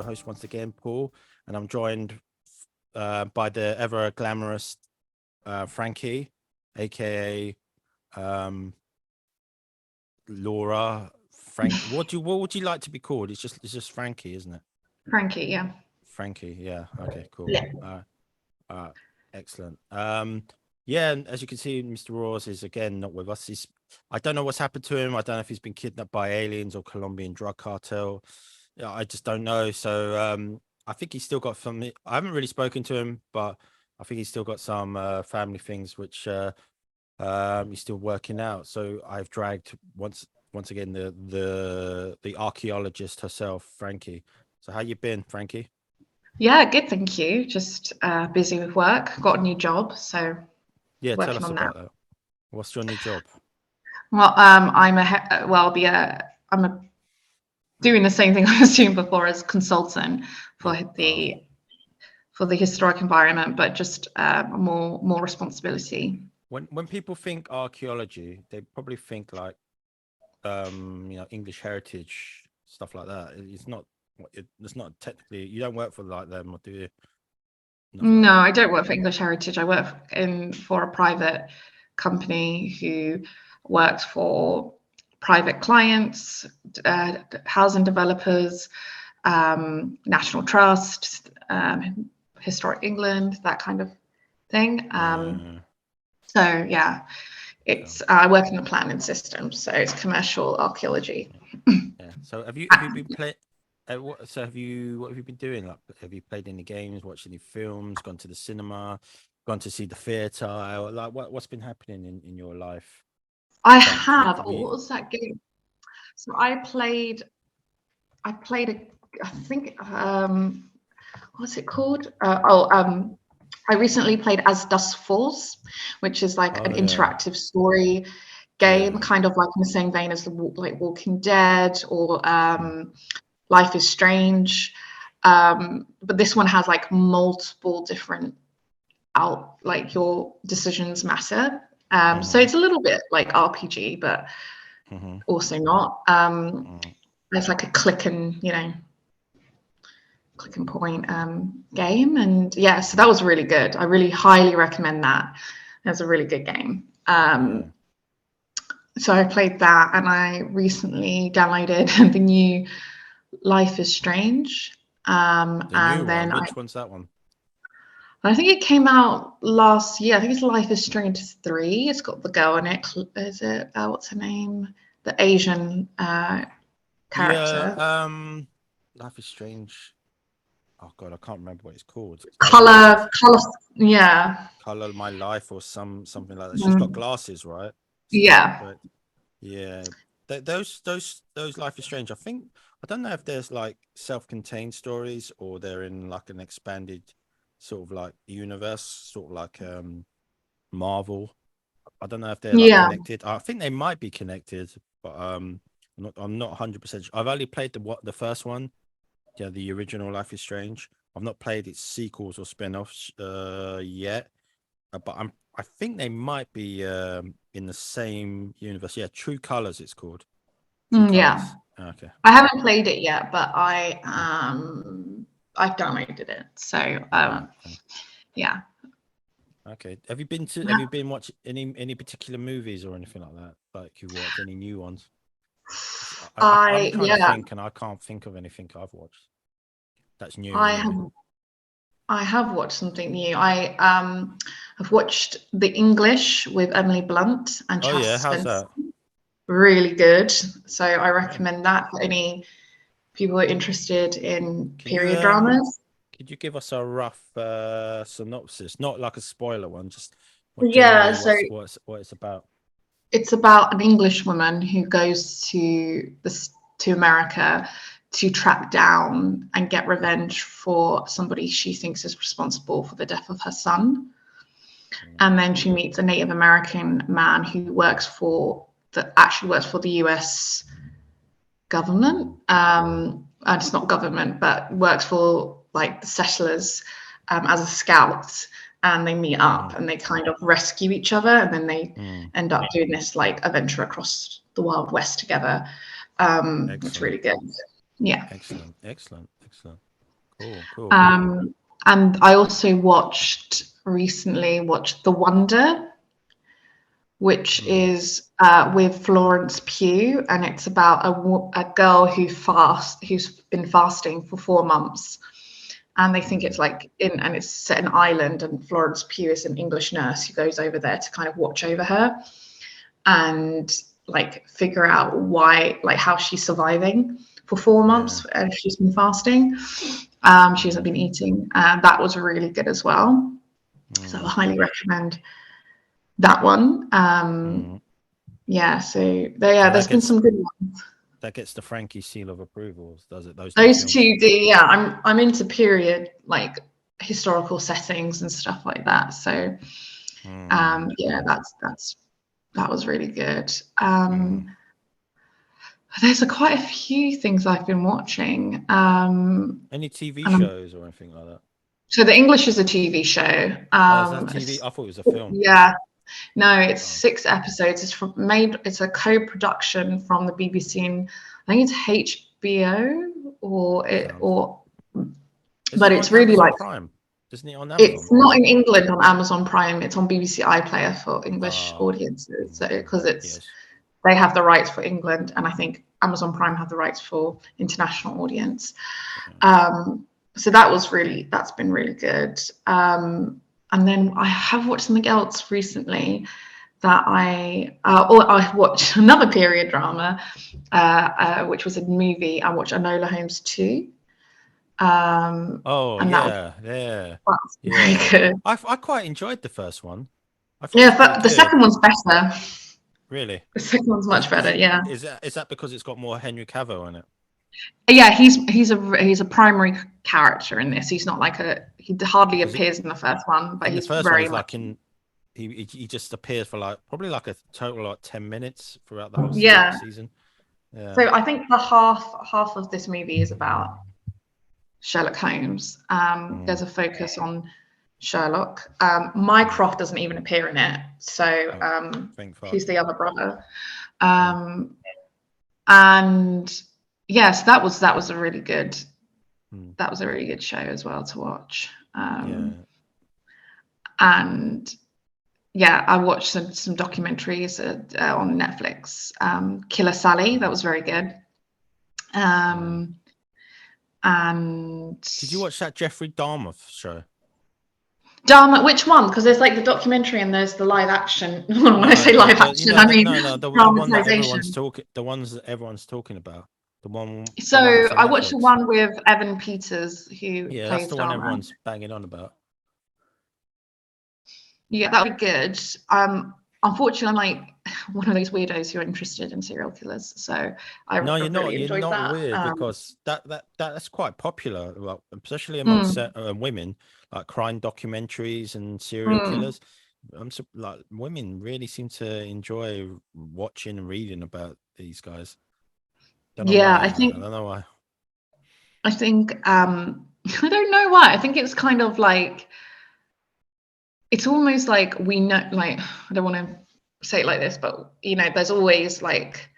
host once again, Paul, and I'm joined by the ever glamorous Frankie, aka Laura. What would you like to be called? It's just Frankie, isn't it? Frankie, yeah. Frankie, yeah. Okay, cool. Yeah. Excellent. Yeah, and as you can see, Mr. Roars is again not with us. I don't know what's happened to him. I don't know if he's been kidnapped by aliens or Colombian drug cartel. Yeah, I just don't know. So I think he's still got some. I haven't really spoken to him, but I think he's still got some family things which he's still working out. So I've dragged once again the archaeologist herself, Frankie. So how you been, Frankie? Yeah, good, thank you. Just busy with work. Got a new job, so Yeah, tell working us on about that. What's your new job? Well, I'm doing the same thing I was doing before as consultant for the historic environment, but just more responsibility. When people think archaeology, they probably think like English heritage stuff like that. It's not technically. You don't work for like them, or do you? No, I don't work for English Heritage. I work for a private company who works for private clients, housing developers, National Trust, Historic England, that kind of thing. So yeah, I work in the planning system, so it's commercial archaeology. Yeah. So have you been playing? What have you been doing? Like, have you played any games, watched any films, gone to the cinema, gone to see the theatre? Like, what's been happening in your life? I have. What was that game? So I played I think what's it called? I recently played As Dusk Falls, which is like an interactive story game, kind of like in the same vein as like Walking Dead or Life is Strange. But this one has like multiple different like your decisions matter. So it's a little bit like RPG, but also not. It's like a click and point game, and yeah, so that was really good. I really highly recommend that. It's a really good game. So I played that, and I recently downloaded the new Life is Strange. Which one's that one? I think it came out last year. I think it's Life is Strange 3. It's got the girl in it. Is it what's her name? The Asian character. Yeah, Life is Strange. Oh God, I can't remember what it's called. Color, yeah. Color My Life or something like that. She's got glasses, right? Yeah. Yeah. Those Life is Strange. I don't know if there's like self-contained stories or they're in like an expanded sort of like universe, sort of like Marvel. I don't know if they're like connected. I think they might be connected, but I'm not 100% sure. I've only played the first one, the original Life is Strange. I've not played its sequels or spin-offs yet, but I think they might be in the same universe. Yeah, True Colors it's called. Yeah. Okay. I haven't played it yet, but I've downloaded it. So yeah. Okay. Have you been watching any particular movies or anything like that? Like you watched any new ones? I'm trying to think, and I can't think of anything I've watched that's new. I have watched something new. I have watched The English with Emily Blunt and Chums how's that? Really good. So I recommend that for any people who are interested in period dramas. Could you give us a rough synopsis? Not like a spoiler one, just what it's about. It's about an English woman who goes to America to track down and get revenge for somebody she thinks is responsible for the death of her son. And then she meets a Native American man who works for the US government. And it's not government, but works for like the settlers as a scout. And they meet up and they kind of rescue each other, and then they end up doing this like adventure across the Wild West together. It's really good. Yeah. Excellent. Cool. And I also recently watched The Wonder, which is with Florence Pugh, and it's about a girl who's been fasting for 4 months, and they think it's like and it's set in Ireland, and Florence Pugh is an English nurse who goes over there to kind of watch over her and like figure out why, like how she's surviving for 4 months and she's been fasting. She hasn't been eating. That was really good as well. So I highly recommend that one. Yeah, so there's been some good ones. That gets the Frankie seal of approval, does it? Those two do, yeah. I'm into period, like historical settings and stuff like that. So yeah, that was really good. There's quite a few things I've been watching. Any TV shows or anything like that? So The English is a TV show. Is that TV? I thought it was a film. Yeah. No, it's 6 episodes. It's a co-production from the BBC and I think it's HBO but it's really Amazon like Prime. Isn't it on Amazon? It's not in England on Amazon Prime. It's on BBC iPlayer for English audiences. So because they have the rights for England, and I think Amazon Prime have the rights for international audience. So that's been really good. And then I have watched something else recently that I watched another period drama, which was a movie. I watched Enola Holmes 2. Very good. I quite enjoyed the first one. But the second one's better. Really? The second one's much better. Yeah. Is that because it's got more Henry Cavill in it? Yeah, he's a primary character in this. He's not like he hardly appears in the first one, but he's very much. He just appears for probably a total 10 minutes throughout the whole season. Yeah. So I think the half of this movie is about Sherlock Holmes. There's a focus on Sherlock. Mycroft doesn't even appear in it, so he's the other brother. And yes, that was a really good show as well to watch. And yeah, I watched some documentaries on Netflix. Killer Sally, that was very good. And did you watch that Jeffrey Dahmer show? Dahmer, which one? Because there's like the documentary and there's the live action. When I say live action, I mean the one that everyone's talking. The ones that everyone's talking about. The one. So I watched the one with Evan Peters, who plays that's the one Dahmer. Everyone's banging on about. Yeah, that would be good. Unfortunately, I'm like one of those weirdos who are interested in serial killers. So you're not. You're not weird because that's quite popular, especially amongst women, like crime documentaries and serial killers. Women really seem to enjoy watching and reading about these guys. I don't know why. I don't know why. I think it's kind of like. It's almost like we know, like, I don't want to say it like this, but, there's always, like,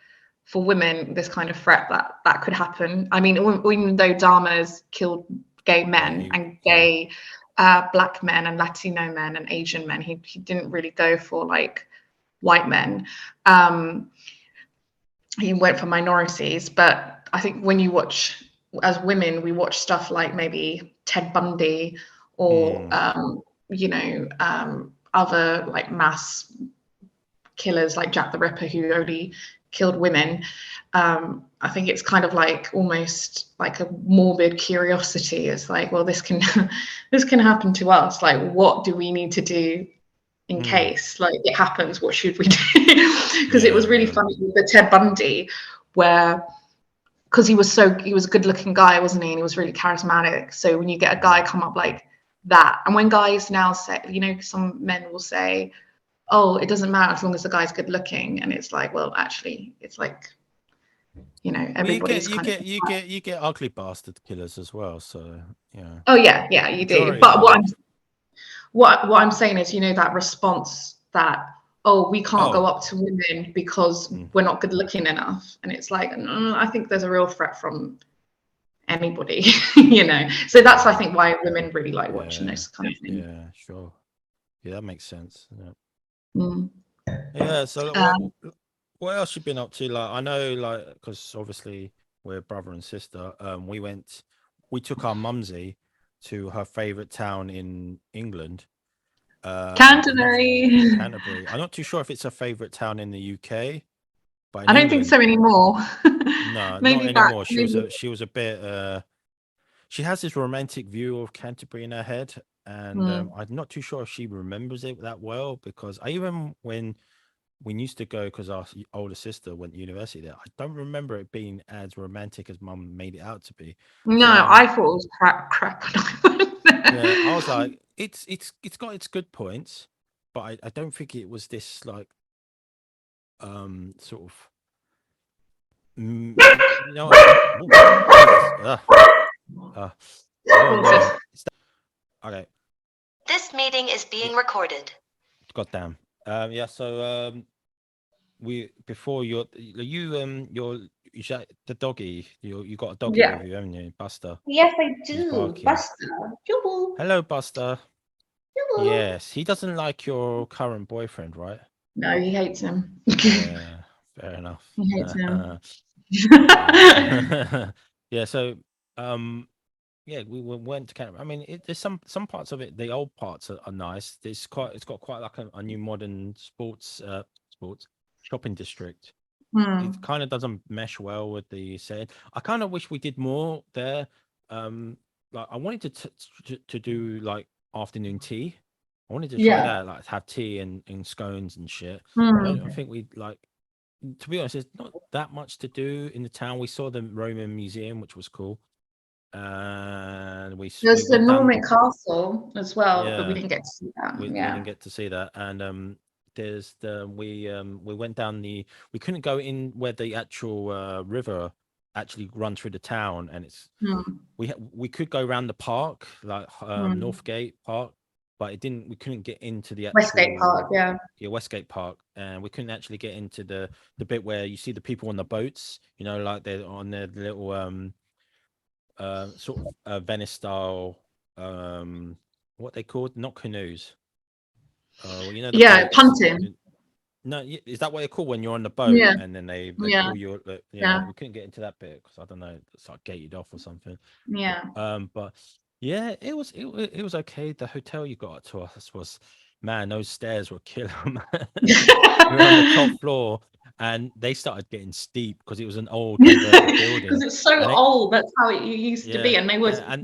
for women, this kind of threat that could happen. I mean, even though Dahmer's killed gay men and gay Black men and Latino men and Asian men, he didn't really go for, like, white men. He went for minorities. But I think when you watch, as women, we watch stuff like maybe Ted Bundy or... other like mass killers like Jack the Ripper who only killed women. I think it's kind of like almost like a morbid curiosity. It's like, well, this can happen to us. Like, what do we need to do in case like it happens? What should we do? Because it was really funny with the Ted Bundy, where because he was a good looking guy, wasn't he? And he was really charismatic. So when you get a guy come up like that, and when guys now say, some men will say, oh, it doesn't matter as long as the guy's good looking, and it's like, well, actually it's like, everybody's you get ugly bastard killers as well, so oh yeah you do. But what I'm saying is, that response that, oh, we can't go up to women because we're not good looking enough, and it's like, I think there's a real threat from anybody, you know. So that's, I think, why women really like watching this kind of thing. Yeah, sure. Yeah, that makes sense. Yeah. Mm. Yeah. So what else you been up to? Like, I know, like, because obviously we're brother and sister. We took our mumsy to her favorite town in England. Canterbury. Canterbury. I'm not too sure if it's her favorite town in the UK, but in I don't think so anymore. No, Maybe not back. anymore. She was a bit. She has this romantic view of Canterbury in her head, and I'm not too sure if she remembers it that well, because I even when we used to go, because our older sister went to university there, I don't remember it being as romantic as Mum made it out to be. No, I thought it was crap when I went there. Yeah, I was like, it's got its good points, but I don't think it was this like sort of you know. Oh no. Okay. This meeting is being recorded. Goddamn. Yeah. So before you're the doggy. You got a doggy with you, haven't you, Buster? Yes, I He's do. barking. Buster. Hello, Buster. Hello. Yes, he doesn't like your current boyfriend, right? No, he hates him. Yeah, fair enough. He hates him. Yeah. So yeah, we went to Canada. I mean, there's some parts of it. The old parts are nice. It's got quite like a new modern sports shopping district. It kind of doesn't mesh well with the setting. I kind of wish we did more there. Like, I wanted to do like afternoon tea. I wanted to try that, like have tea and scones and shit. I don't think we like. To be honest, there's not that much to do in the town. We saw the Roman Museum, which was cool. And there's the Norman Castle as well, but we Yeah. didn't get to see that. we didn't get to see that. And there's we went down we couldn't go in where the actual river actually run through the town, and it's we could go around the park, like Northgate Park, but we couldn't get into the actual Westgate Park, yeah, Westgate Park, and we couldn't actually get into the bit where you see the people on the boats, you know, like they're on their little sort of Venice style, what they called, not canoes, you know, the boats. punting. No, is that what they're called when you're on the boat and then they pull you? Yeah, we couldn't get into that bit because I don't know, it's like gated off or something. Yeah. But yeah, it was okay. The hotel you got to us was, man, those stairs were killer, man. We were on the top floor, and they started getting steep because it was an old converted building. Because it's so old. That's how it used to be, and they was and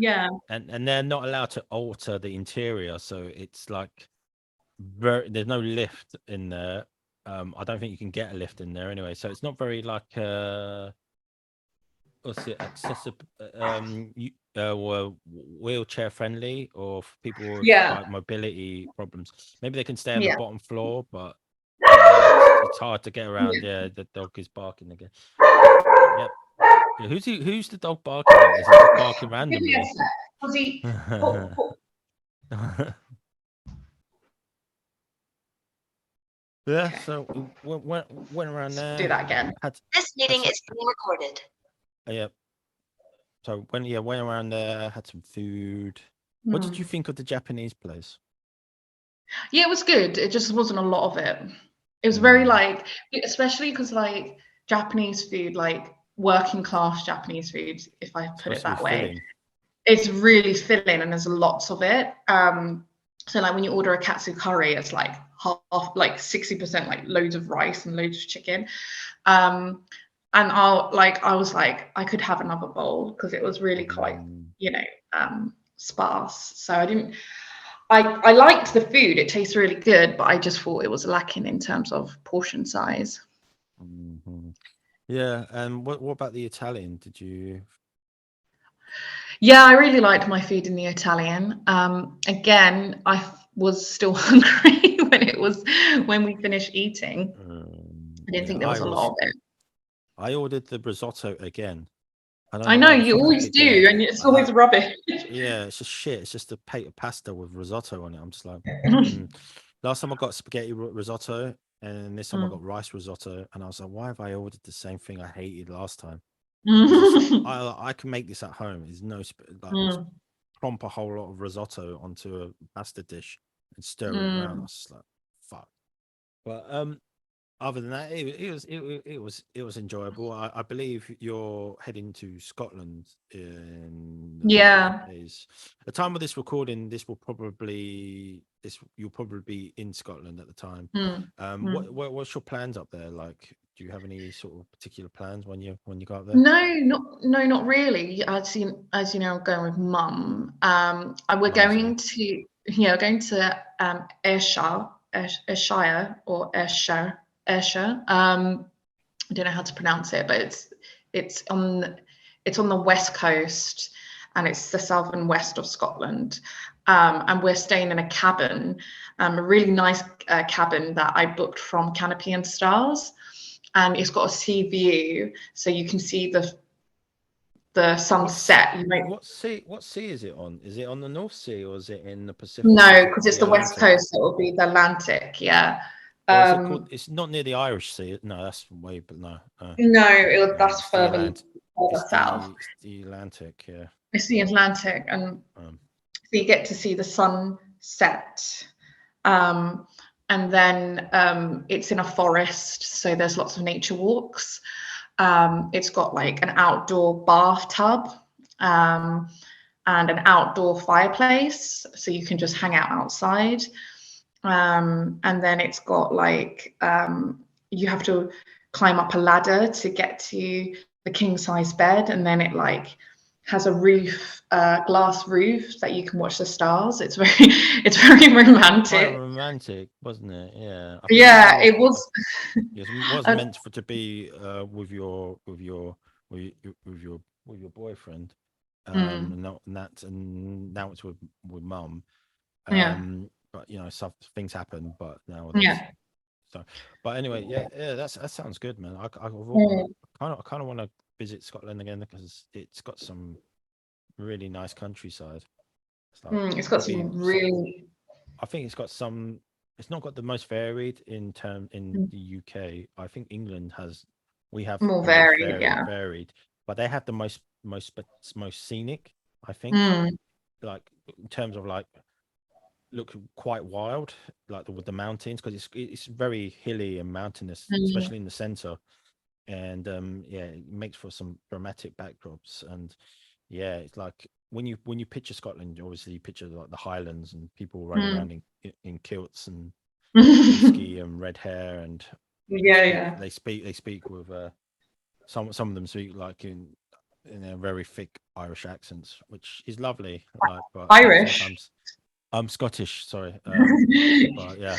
they're not allowed to alter the interior, so it's like there's no lift in there. I don't think you can get a lift in there anyway, so it's not very like what's it, accessible, wheelchair friendly, or for people with like mobility problems. Maybe they can stay on the bottom floor, but it's hard to get around. Yeah, the dog is barking again. Yep. Yeah, who's the dog barking at? Is it just barking randomly? Yeah, so we went around there. Do that again. This meeting is being recorded. Yeah. So went around there, had some food. What did you think of the Japanese place? Yeah, it was good. It just wasn't a lot of it. It was very like, especially because like Japanese food, like working class Japanase food, if I put it that way, it's really filling and there's lots of it. So like when you order a katsu curry, it's like half, like 60%, like loads of rice and loads of chicken. And I was like, I could have another bowl because it was really quite, you know, sparse. So I liked the food. It tastes really good, but I just thought it was lacking in terms of portion size. Yeah. And what about the Italian? Did you? Yeah, I really liked my food in the Italian. Again, I was still hungry when we finished eating. I didn't think there was a lot of it. I ordered the risotto again. I know you always do, and it's always rubbish. Yeah, it's just shit. It's just a plate of pasta with risotto on it. I'm just like, last time I got spaghetti risotto, and this time I got rice risotto, and I was like, why have I ordered the same thing I hated last time? I can make this at home. There's no like just plump a whole lot of risotto onto a pasta dish and stir it around. I was just like, fuck. But other than that, it was enjoyable. I believe you're heading to Scotland in days. The time of this recording, you'll probably be in Scotland at the time. What's your plans up there? Like, do you have any sort of particular plans when you go up there? Not really. As you know, I'm going with mum. We're going to Ayrshire. I don't know how to pronounce it, but it's on the west coast, and it's the south and west of Scotland. And we're staying in a cabin, a really nice cabin that I booked from Canopy and Stars, and it's got a sea view, so you can see the sunset. What sea is it on? Is it on the North Sea or is it in the Pacific? No, because it's the west coast, so it will be the Atlantic. Yeah. It's not near the Irish Sea. No, that's way, but no. That's further south. It's the Atlantic, yeah. It's the Atlantic, and so you get to see the sunset. And then it's in a forest, so there's lots of nature walks. It's got like an outdoor bathtub and an outdoor fireplace, so you can just hang out outside. And then it's got like you have to climb up a ladder to get to the king size bed, and then it like has a roof, glass roof that you can watch the stars. It's very romantic. Quite romantic, wasn't it? Yeah. Yeah, it was. Yes, it was meant to be with your boyfriend. And now it's with mum. But you know, some things happen. But now, So, but anyway, yeah, that sounds good, man. I kind of want to visit Scotland again because it's got some really nice countryside. It's got some really. I think it's got some. It's not got the most varied in the UK. I think England we have more varied, but they have the most scenic. I think, like in terms of like. Look quite wild, like with the mountains, because it's very hilly and mountainous, especially in the center, and it makes for some dramatic backdrops. And it's like when you picture Scotland, obviously you picture like the Highlands and people running around in kilts and whiskey and red hair, and they speak with some of them speak like in a very thick Irish accents, which is lovely. Like, but Irish. I'm Scottish, sorry. But yeah,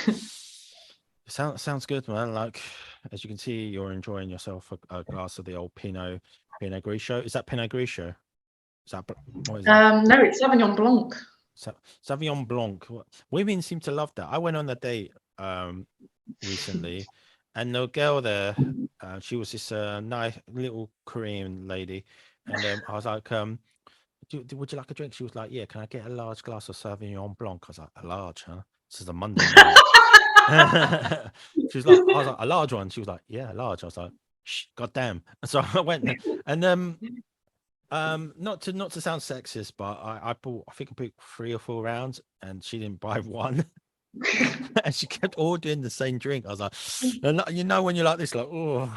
sounds good, man. Like, as you can see, you're enjoying yourself a glass of the old Pinot Grigio. Is that Pinot Grigio? What is that? No, it's Sauvignon Blanc. Sauvignon Blanc. Women seem to love that. I went on a date recently, and the girl there, she was this nice little Korean lady, and I was like, would you like a drink? She was like, yeah, can I get a large glass of Sauvignon Blanc? I was like, a large, huh? This is a Monday night. She was like, I was like, a large one. She was like, yeah, large. I was like, shh, goddamn. So I went and not to sound sexist, but I think I bought 3 or 4 rounds and she didn't buy one. And she kept ordering the same drink. I was like, and you know, when you're like this, like,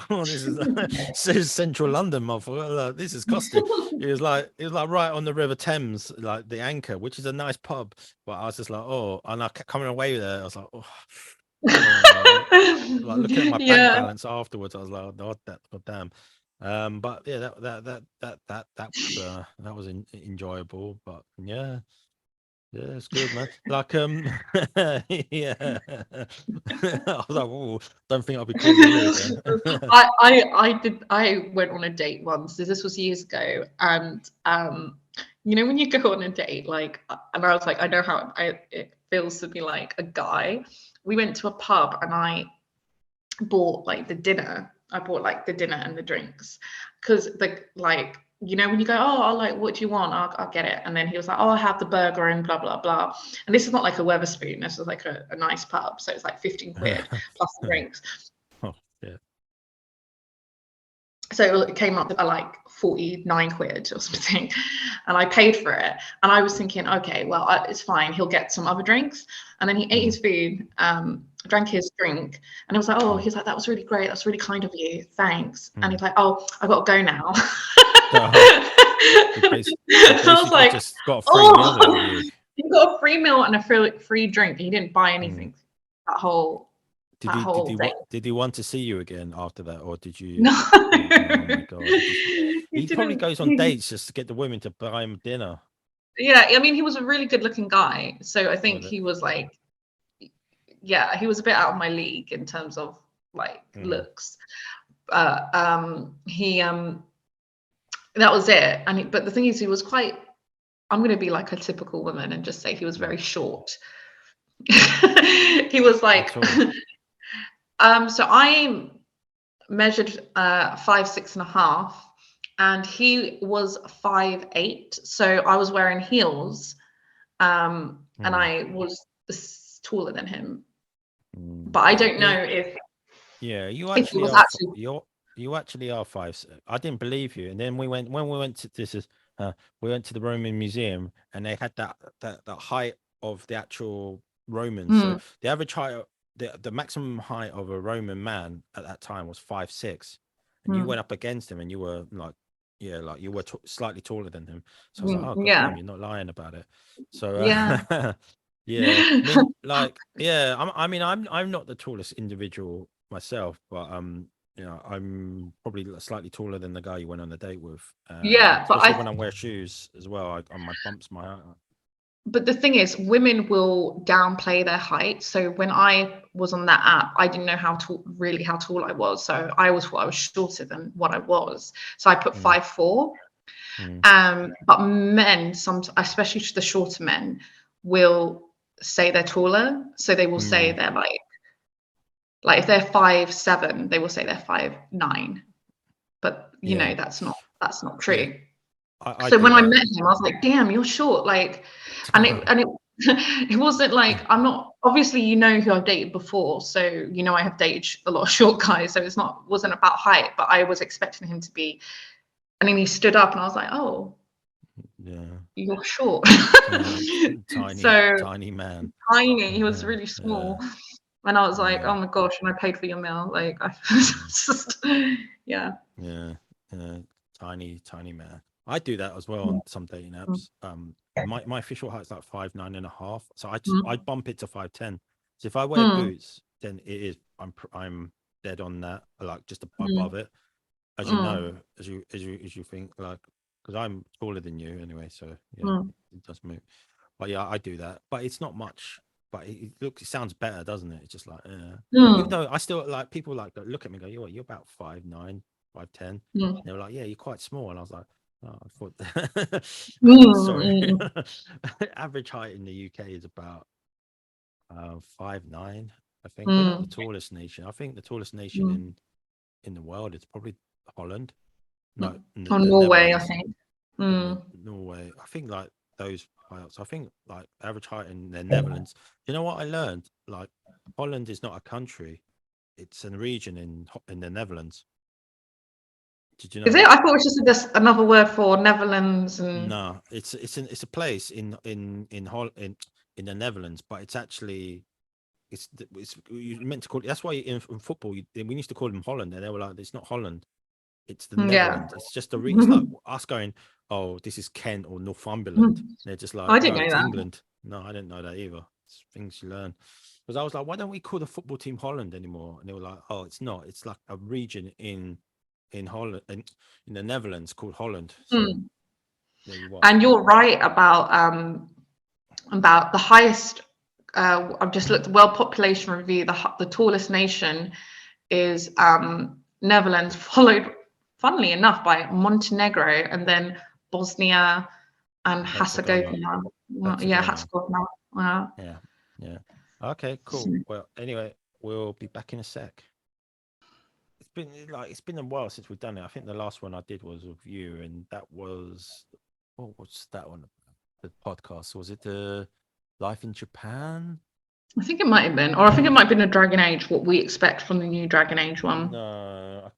this is central London, motherfucker. This is costing. It was like right on the River Thames, like the Anchor, which is a nice pub. But I was just like, and I kept coming away with it. I was like, like looking at my bank balance afterwards. I was like, oh, God damn. But yeah, that was enjoyable. But yeah. Yeah, it's good, man. Like, yeah. I was like, don't think I'll be cool with you. I went on a date once. So this was years ago, and you know when you go on a date, like, and I was like, I know how it feels to be like a guy. We went to a pub, and I bought like the dinner. I bought like the dinner and the drinks, because you know, when you go, what do you want? I'll get it. And then he was like, I'll have the burger and blah, blah, blah. And this is not like a Wetherspoon. This is like a nice pub. So it's like 15 quid plus the drinks. Oh, yeah. So it came up at like 49 quid or something, and I paid for it. And I was thinking, okay, well, it's fine. He'll get some other drinks. And then he ate his food, drank his drink, and it was like, oh, he's like, that was really great. That's really kind of you. Thanks. And he's like, oh, I've got to go now. He basically I was like, just got a free meal out of you. He got a free meal and a free drink. He didn't buy anything that whole day. Did he want to see you again after that, or did you? No. Oh my God. He probably didn't- goes on dates just to get the women to buy him dinner. Yeah, I mean, he was a really good-looking guy, so I think he was like, yeah, he was a bit out of my league in terms of like looks. That was it. But the thing is, he was quite. I'm going to be like a typical woman and just say he was very short. He was like, so I measured 5'6.5", and he was 5'8". So I was wearing heels, and I was taller than him. But I don't know if you if actually was are. actually You actually are 5'6". I didn't believe you, and then we went to we went to the Roman Museum, and they had that height of the actual Romans. So the average height, the maximum height of a Roman man at that time was 5'6", and you went up against him, and you were like, you were slightly taller than him. So I was like, oh, God damn, you're not lying about it. So I'm not the tallest individual myself, but I'm probably slightly taller than the guy you went on the date with. But when I wear shoes as well, my bumps my height up. But the thing is, women will downplay their height. So when I was on that app, I didn't know how tall I was. So I thought I was shorter than what I was. So I put 5'4". But men, especially the shorter men, will say they're taller. So they will say they're like if they're 5'7", they will say they're 5'9". But you know, that's not true. Yeah. So when I met him, I was like, damn, you're short. Like, and it wasn't like, I'm not, obviously, you know who I've dated before. So, you know, I have dated a lot of short guys. So wasn't about height, but I was expecting him to be, and then he stood up and I was like, oh, you're short. Tiny man. Tiny. He was really small. And I was like, oh my gosh, and I paid for your meal. Like, I just, Tiny man. I do that as well on some dating apps. My official height is like 5'9.5", so I bump it to 5'10". So if I wear boots, then it is I'm dead on that, like just above it. As you know, as you think, like, because I'm taller than you anyway, so it does move. But yeah, I do that, but it's not much. But it sounds better, doesn't it? It's just like, even though I still like people like look at me and go, you're about 5'9", 5'10". They were like, yeah, you're quite small, and I was like, oh, I thought, sorry. Average height in the UK is about 5'9". I think we're not the tallest nation. I think the tallest nation in the world is probably Holland. No, Norway, I think. Norway. I think like those heights. I think like average height in the Netherlands. You know what I learned? Like Holland is not a country; it's a region in the Netherlands. Did you know? Is it? I thought it was just another word for Netherlands. No, it's a place in the Netherlands, but it's actually it's you meant to call it. That's why in football we used to call them Holland, and they were like, it's not Holland. It's the Netherlands. It's just it's like us going, oh, this is Kent or Northumberland. They're just like, I didn't know it's that. England. No, I didn't know that either. It's things you learn. Because I was like, why don't we call the football team Holland anymore? And they were like, oh, it's not. It's like a region in Holland, in the Netherlands called Holland. So, there you are. And you're right about the highest. I've just looked World Population Review. The tallest nation is Netherlands, followed, funnily enough, by Montenegro, and then Bosnia and Herzegovina. Herzegovina. Yeah. Okay, cool. Well, anyway, we'll be back in a sec. It's been a while since we've done it. I think the last one I did was with you, and that was what's that one? The podcast, was it the Life in Japan? I think it might have been, or I think it might have been a Dragon Age. What we expect from the new Dragon Age one. No,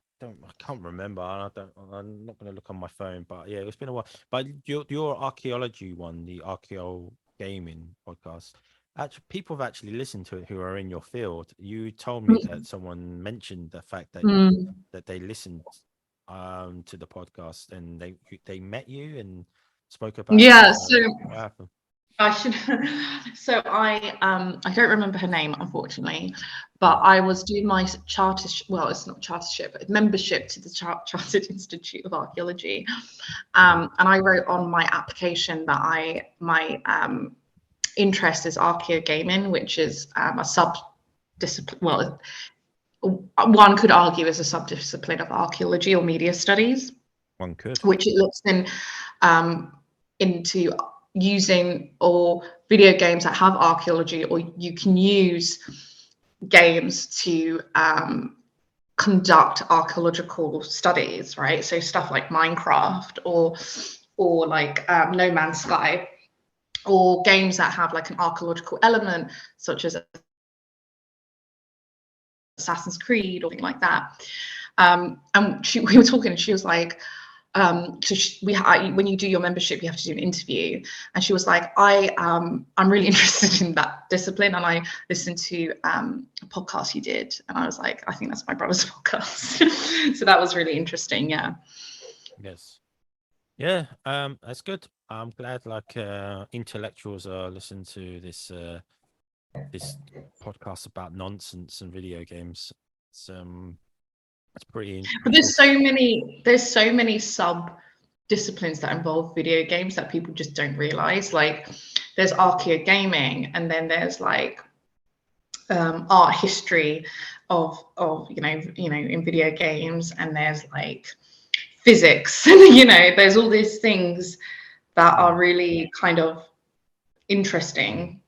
can't remember. I'm not going to look on my phone, but yeah, it's been a while. But your archaeology one, the Archaeo Gaming podcast, actually, people have actually listened to it who are in your field. You told me that someone mentioned the fact that that they listened to the podcast and they met you and spoke about Yeah, it. so What happened? I should. So I don't remember her name, unfortunately, but I was doing my charter. Well, it's not chartership, but membership to the Chartered Institute of Archaeology, and I wrote on my application that my interest is archaeogaming, which is a sub-discipline. Well, one could argue is a sub-discipline of archaeology or media studies. One could. Which it looks into using or video games that have archaeology, or you can use games to conduct archaeological studies, right? So stuff like Minecraft or like No Man's Sky, or games that have like an archaeological element, such as Assassin's Creed or something like that. And we were talking, and she was like, when you do your membership, you have to do an interview, and she was like, I'm really interested in that discipline, and I listened to a podcast you did, and I was like, I think that's my brother's podcast. So that was really interesting. Yes. Yeah, that's good. I'm glad like intellectuals are listening to this this podcast about nonsense and video games. It's pretty. But there's so many sub disciplines that involve video games that people just don't realize. Like there's archaeogaming, and then there's like art history of you know in video games, and there's like physics, and there's all these things that are really kind of interesting.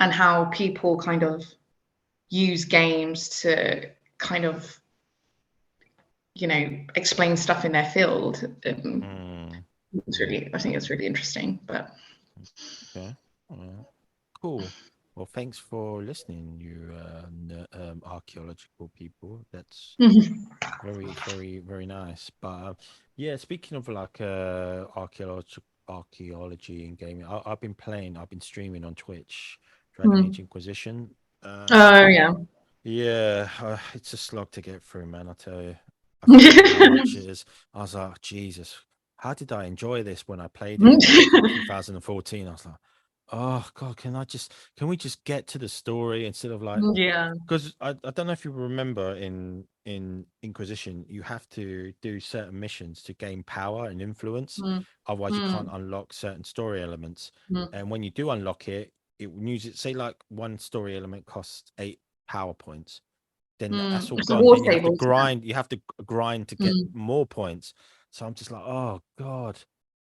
And how people kind of use games to kind of explain stuff in their field. It's really, I think it's really interesting. But okay, cool. Well, thanks for listening, you archaeological people. That's very, very, very nice. But yeah, speaking of like archaeology and gaming, I've been streaming on Twitch, Dragon Age Inquisition. Oh yeah. Yeah, it's a slog to get through, man. I tell you, I forgot how much it is. I was like, Jesus, how did I enjoy this when I played it in 2014? I was like, oh God, can we just get to the story instead of like, Yeah. because I don't know if you remember in Inquisition, you have to do certain missions to gain power and influence. Otherwise, you can't unlock certain story elements. And when you do unlock it, it uses say like one story element costs 8 power points. Then that's all It's gone. Then you have to grind. You have to grind to get more points. So I'm just like, oh God.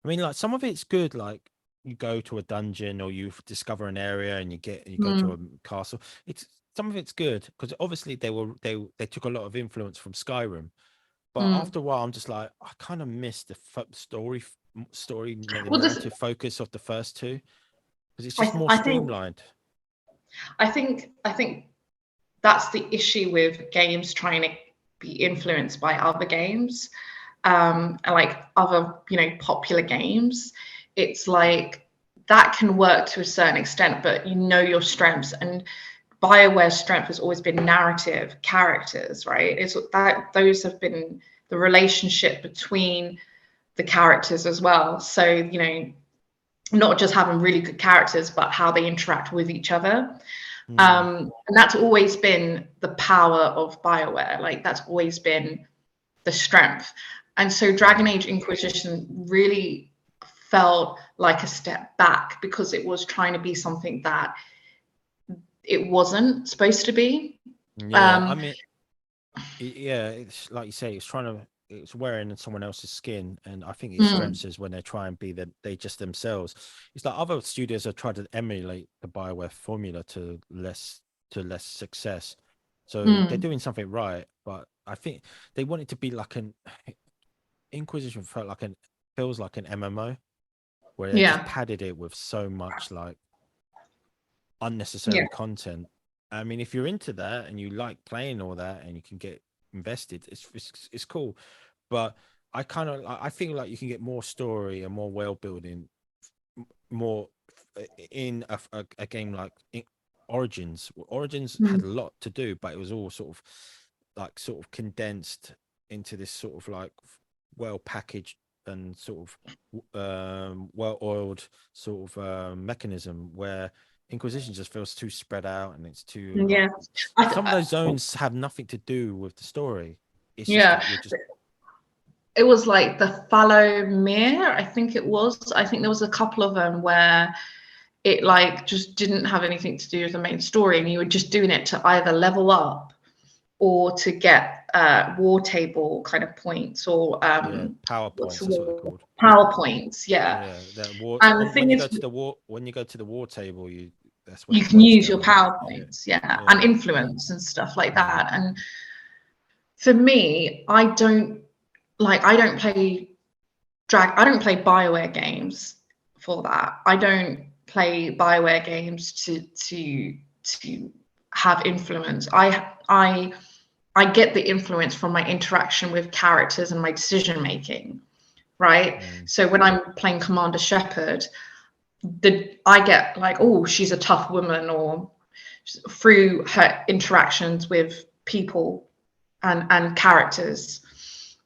I mean, like some of it's good, like you go to a dungeon or you discover an area and you go to a castle. Some of it's good because obviously they took a lot of influence from Skyrim, but after a while I'm just like, I kind of missed the story narrative focus of the first two because it's just more streamlined. I think that's the issue with games trying to be influenced by other games, and like other popular games. It's like that can work to a certain extent, but your strengths, and BioWare's strength has always been narrative characters, right? It's that those have been the relationship between the characters as well. So not just having really good characters, but how they interact with each other. And that's always been the power of BioWare. Like that's always been the strength. And so Dragon Age Inquisition really felt like a step back because it was trying to be something that it wasn't supposed to be. I mean, yeah, it's like you say, it's wearing someone else's skin, and I think its strengths is when they try and be they just themselves. It's like other studios have tried to emulate the BioWare formula to less success, so they're doing something right. But I think they want it to be like an Inquisition feels like an MMO where they just padded it with so much like unnecessary content, I mean, if you're into that and you like playing all that and you can get invested, it's cool. But I feel like you can get more story and more world building, more in a game like Origins. Origins had Mm. a lot to do, but it was all sort of condensed into this sort of like well packaged and sort of well oiled sort of mechanism, where Inquisition just feels too spread out and it's too like Yeah. I, some of th- those zones have nothing to do with the story. It's just yeah. that you're just It was like the fallow mirror, I think it was. I think there was a couple of them where it like just didn't have anything to do with the main story, and you were just doing it to either level up or to get war table kind of points, or what's PowerPoints. the That's what they're word? called. PowerPoints, yeah. Yeah, that war. And the thing When you is, go to the war, when you go to the war table, that's where you the can points use go. your PowerPoints, yeah, Yeah, and influence and stuff like yeah. that. And for me, I don't play BioWare games for that. I don't play BioWare games to have influence. I get the influence from my interaction with characters and my decision making, right? Mm. So when I'm playing Commander Shepard, I get like, oh, she's a tough woman, or through her interactions with people and characters,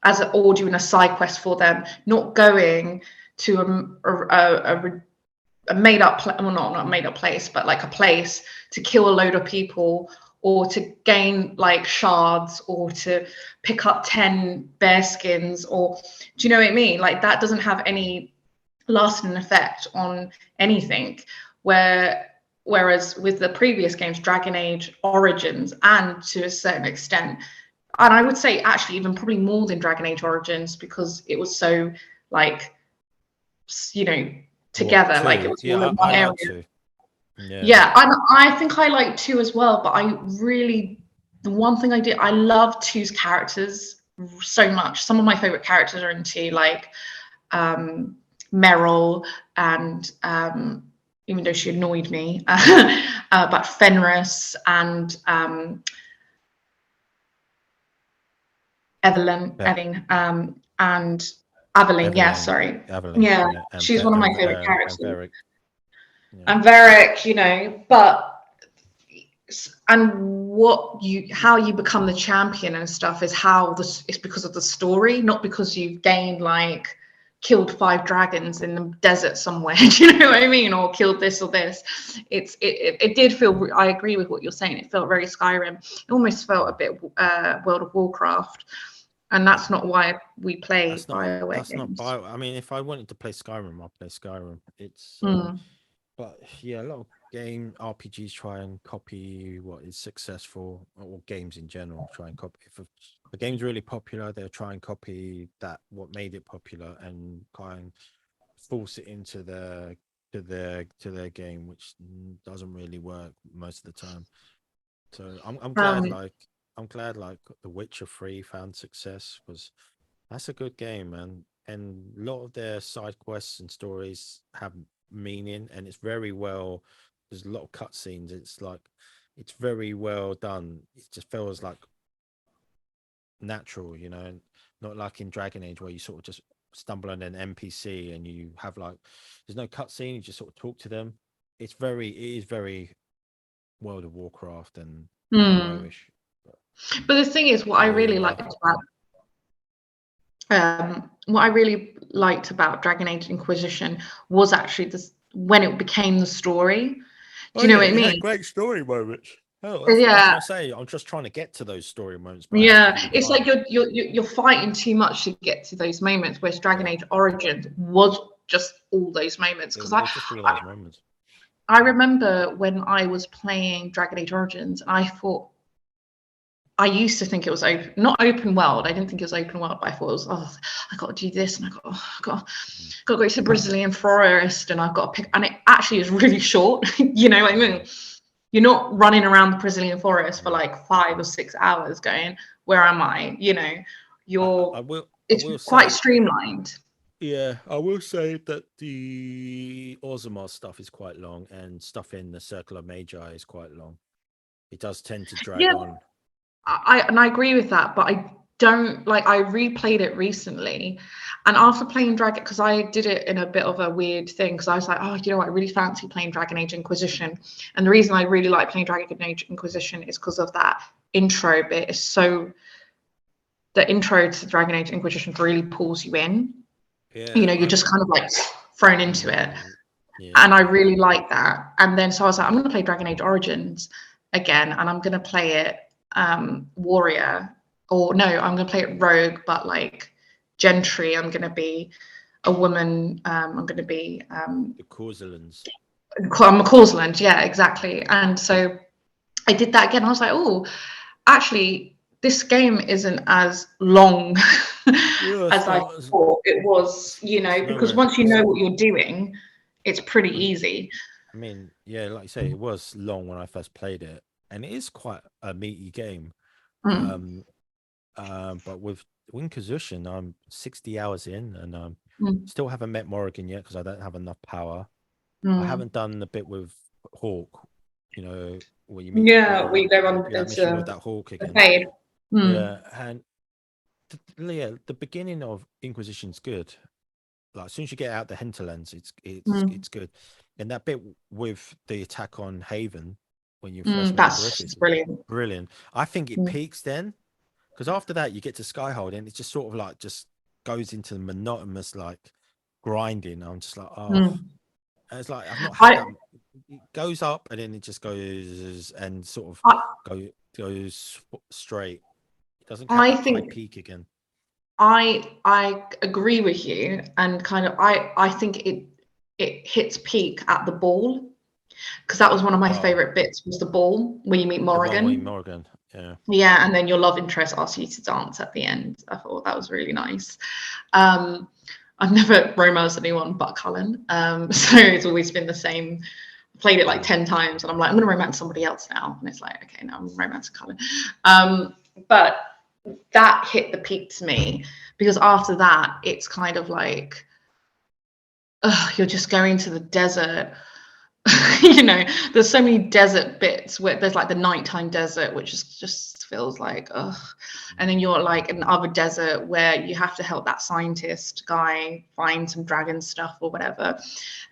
as or doing a side quest for them, not going to a made up well, not made up place, but like a place to kill a load of people, or to gain like shards, or to pick up 10 bear skins, or do you know what I mean? Like that doesn't have any lasting effect on anything. Whereas with the previous games, Dragon Age Origins, and to a certain extent, and I would say actually even probably more than Dragon Age Origins, because it was so like, together, Well, like it two. was all Yeah, in one I area. like two. Yeah. Yeah, I think I like two as well, but the one thing I love two's characters so much. Some of my favorite characters are in two, like Meryl, and even though she annoyed me, but Fenris and Yeah. and Aveline. Yeah, Evelyn, sorry. Evelyn, Yeah, yeah, she's one of my favorite And characters. Varric. Yeah. And Varric, and how you become the champion and stuff is it's because of the story, not because you've gained like killed 5 dragons in the desert somewhere. Do you know what I mean? Or killed this or this. It did feel, I agree with what you're saying, it felt very Skyrim. It almost felt a bit World of Warcraft, and that's not why we play BioWare games. Bio. I mean, if I wanted to play Skyrim, I'll play Skyrim. It's but yeah, a lot of RPGs try and copy what is successful, or games in general try and copy. If a game's really popular, they'll try and copy what made it popular, and kind of force it into their game, which doesn't really work most of the time. So I'm glad like The Witcher 3 found success, because that's a good game, man. And a lot of their side quests and stories have meaning, and it's very well. There's a lot of cutscenes. It's very well done. It just feels like natural, not like in Dragon Age where you sort of just stumble on an NPC and you have like there's no cutscene. You just sort of talk to them. It is very World of Warcraft and MMO-ish. But the thing is, what I really liked about Dragon Age Inquisition was actually this, when it became the story. Do you know what I mean? Great story moments. Oh, Yeah. I say. I'm just trying to get to those story moments. Yeah, it's like you're fighting too much to get to those moments, whereas Dragon Age Origins was just all those moments. Because I remember when I was playing Dragon Age Origins, I used to think it was not open world. I didn't think it was open world, but I thought it was, I got to do this, and I got to go to the Brazilian forest, and I've got to pick, and it actually is really short. You know what I mean? You're not running around the Brazilian forest for like 5 or 6 hours going, where am I? It's quite streamlined. Yeah, I will say that the Orzammar stuff is quite long, and stuff in the Circle of Magi is quite long. It does tend to drag Yeah. on. I agree with that, but I don't like. I replayed it recently, and after playing Dragon, because I did it in a bit of a weird thing, because I was like, oh, you know what, I really fancy playing Dragon Age Inquisition, and the reason I really like playing Dragon Age Inquisition is because of that intro bit. Is so the intro to Dragon Age Inquisition really pulls you in. Yeah, You know, you're just kind of like thrown into it, and I really like that. And then so I was like, I'm going to play Dragon Age Origins again, and I'm going to play it warrior, or no, I'm going to play it rogue, but like gentry. I'm going to be a woman. I'm going to be the Causalans. I'm a Causland, yeah, exactly. And so I did that again. I was like, oh, actually, this game isn't as long as I thought it was, you know, because once you know what you're doing, it's pretty easy. I mean, yeah, like you say, it was long when I first played it, and it is quite a meaty game. But with Inquisition, I'm 60 hours in, and still haven't met Morrigan yet because I don't have enough power. I haven't done the bit with Hawk, you know, where you meet. Yeah, we go on that mission with that Hawk again. Yeah, and the beginning of Inquisition's good. Like as soon as you get out the hinterlands, it's good. And that bit with the attack on Haven when you first that's brilliant. I think it peaks then, because after that you get to Skyhold and it just sort of like just goes into the monotonous like grinding. I'm just like, oh, and it's like I've not had that. It goes up and then it just goes and sort of goes straight. It doesn't have that high peak again. I agree with you, and kind of I think it hits peak at the ball, because that was one of my favorite bits, was the ball where you meet Morrigan. Yeah, and then your love interest asks you to dance at the end. I thought that was really nice. I've never romanced anyone but Cullen, so it's always been the same. I played it like 10 times, and I'm like, I'm gonna romance somebody else now, and it's like, okay, now I'm romancing Cullen. But that hit the peak to me, because after that it's kind of like, you're just going to the desert. You know, there's so many desert bits where there's like the nighttime desert, which is just feels like and then you're like in other desert where you have to help that scientist guy find some dragon stuff or whatever,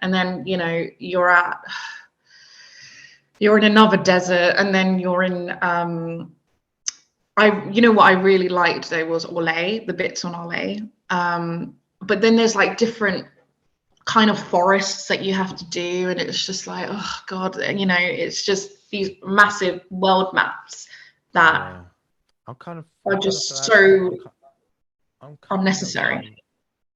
and then you know you're in another desert, and then you're in you know what I really liked though was Orlais, the bits on Orlais. But then there's like different kind of forests that you have to do, and it's just like, oh god, you know, it's just these massive world maps that are just so unnecessary.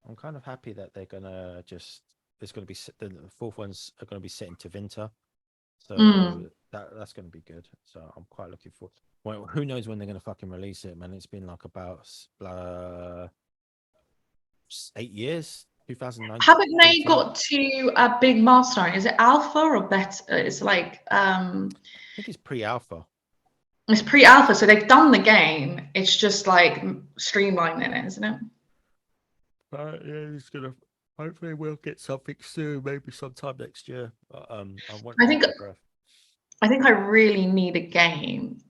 I'm kind of happy that they're gonna just there's gonna be the fourth ones are gonna be set into winter, so that's gonna be good. So I'm quite looking forward. Well, who knows when they're gonna fucking release it, man? It's been like about 8 years. 2009. Haven't they got to a big milestone? Is it alpha or beta? It's like I think it's pre-alpha. It's pre-alpha, so they've done the game. It's just like streamlining it, isn't it? Yeah, it's gonna. Hopefully, we'll get something soon. Maybe sometime next year. I think I really need a game.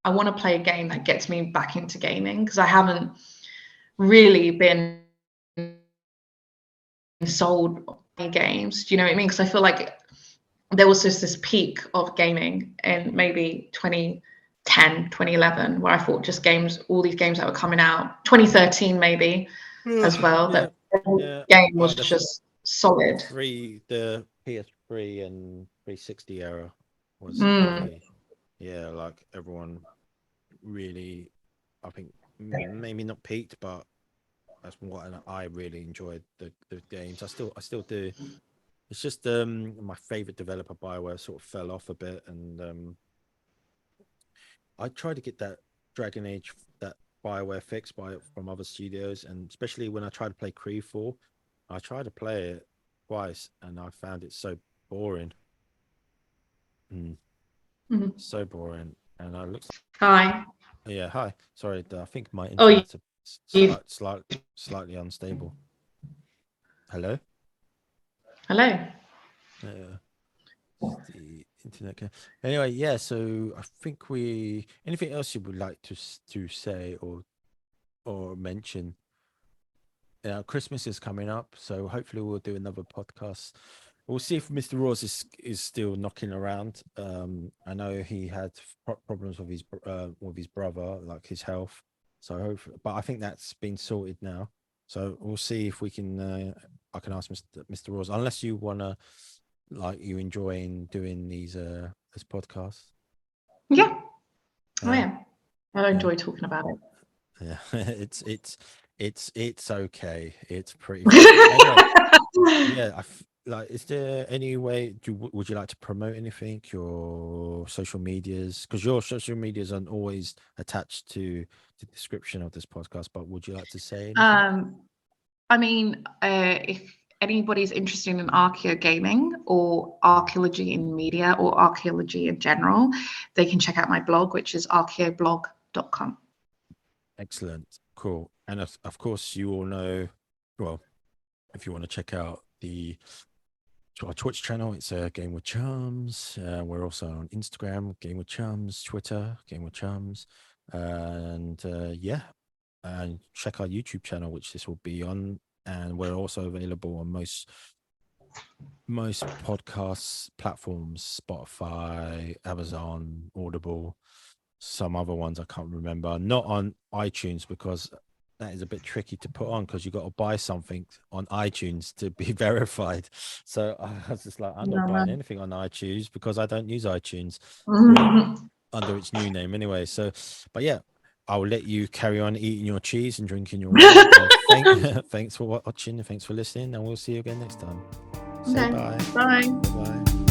I want to play a game that gets me back into gaming, because I haven't really been sold by games. Do you know what I mean? Because I feel like there was just this peak of gaming in maybe 2010, 2011, where I thought just games, all these games that were coming out, 2013 maybe as well, that game was just solid. The PS3 and 360 era was really, like everyone really, I think maybe not peaked, but that's what I really enjoyed the games. I still do. It's just my favorite developer, BioWare, sort of fell off a bit, and I tried to get that Dragon Age, that BioWare fix from other studios, and especially when I tried to play Creed 4, I tried to play it twice, and I found it so boring. So boring, and I looked. Hi. Yeah, hi. Sorry, I think my internet's slightly unstable. Hello. Hello. internet. Anyway, yeah. So I think anything else you would like to say or mention? Christmas is coming up, so hopefully we'll do another podcast. We'll see if Mr. Ross is still knocking around. I know he had problems with his brother, like his health. So but I think that's been sorted now. So we'll see if we can. I can ask Mr. Ross, unless you wanna, like, you enjoying doing these this podcast. Yeah, I Yeah. am. I enjoy talking about it. Yeah, it's okay. It's pretty. Anyway, yeah, like, is there any way? Would you like to promote anything? Your social medias, because your social medias aren't always attached to the description of this podcast. But would you like to say anything? I mean, if anybody's interested in archaeogaming or archaeology in media or archaeology in general, they can check out my blog, which is archaeoblog.com. Excellent, cool. And of course, you all know. Well, if you want to check out our Twitch channel, it's Game with Chums. We're also on Instagram, Game with Chums, Twitter, Game with Chums, and yeah, and check our YouTube channel, which this will be on, and we're also available on most podcast platforms: Spotify, Amazon, Audible, some other ones I can't remember. Not on iTunes, because that is a bit tricky to put on, because you got to buy something on iTunes to be verified. So I was just like, I'm not buying anything on iTunes, because I don't use iTunes under its new name anyway. So, but yeah, I'll let you carry on eating your cheese and drinking your wine. Thanks for watching, and thanks for listening, and we'll see you again next time. Say bye. Bye. Bye.